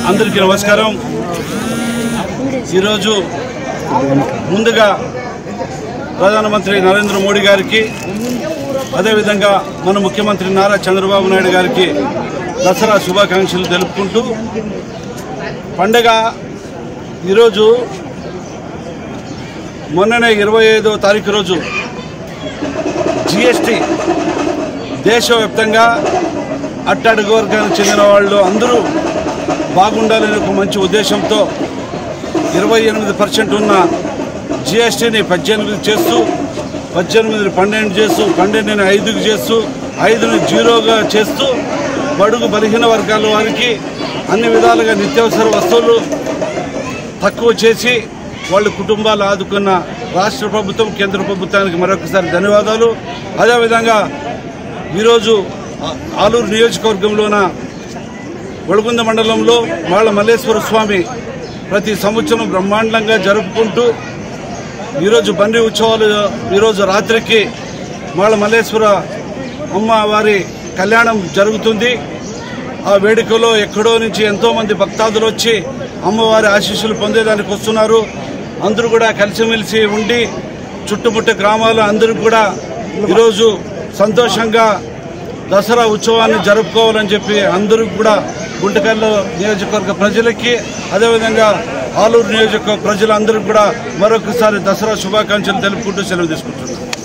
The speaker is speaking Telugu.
అందరికీ నమస్కారం। ఈరోజు ముందుగా ప్రధానమంత్రి నరేంద్ర మోడీ గారికి అదేవిధంగా మన ముఖ్యమంత్రి నారా చంద్రబాబు నాయుడు గారికి దసరా శుభాకాంక్షలు తెలుపుకుంటూ పండగ ఈరోజు మొన్ననే 25వ తారీఖు రోజు జీఎస్టీ దేశవ్యాప్తంగా అట్టడుగు వర్గానికి చెందిన వాళ్ళు అందరూ బాగుండాలనే ఒక మంచి ఉద్దేశంతో 28% ఉన్న జీఎస్టీని 18 చేస్తూ 18ని 12 చేస్తూ 12ని 5కి చేస్తూ 5ని 0గా చేస్తూ బడుగు బలహీన వర్గాల వారికి అన్ని విధాలుగా నిత్యావసర వస్తువులు తక్కువ చేసి వాళ్ళ కుటుంబాలు ఆదుకున్న రాష్ట్ర ప్రభుత్వం కేంద్ర ప్రభుత్వానికి మరొకసారి ధన్యవాదాలు। అదేవిధంగా ఈరోజు ఆలూరు నియోజకవర్గంలోన వడగుంద మండలంలో వాళ్ళ మల్లేశ్వర స్వామి ప్రతి సంవత్సరం బ్రహ్మాండంగా జరుపుకుంటూ ఈరోజు బండి ఉత్సవాలు ఈరోజు రాత్రికి వాళ్ళ మల్లేశ్వర అమ్మవారి కళ్యాణం జరుగుతుంది। ఆ వేడుకలో ఎక్కడో నుంచి ఎంతోమంది భక్తాదులు వచ్చి అమ్మవారి ఆశీస్సులు పొందేదానికి వస్తున్నారు। అందరూ కూడా కలిసిమెలిసి ఉండి చుట్టుముట్టు గ్రామాలు అందరూ కూడా ఈరోజు సంతోషంగా దసరా ఉత్సవాన్ని జరుపుకోవాలని చెప్పి అందరూ కూడా గుంటకల్లు నియోజకవర్గ ప్రజలకి అదేవిధంగా ఆలూరు నియోజకవర్గ ప్రజలందరికీ కూడా మరొకసారి దసరా శుభాకాంక్షలు తెలుపుకుంటూ సెలవు తీసుకుంటున్నాను।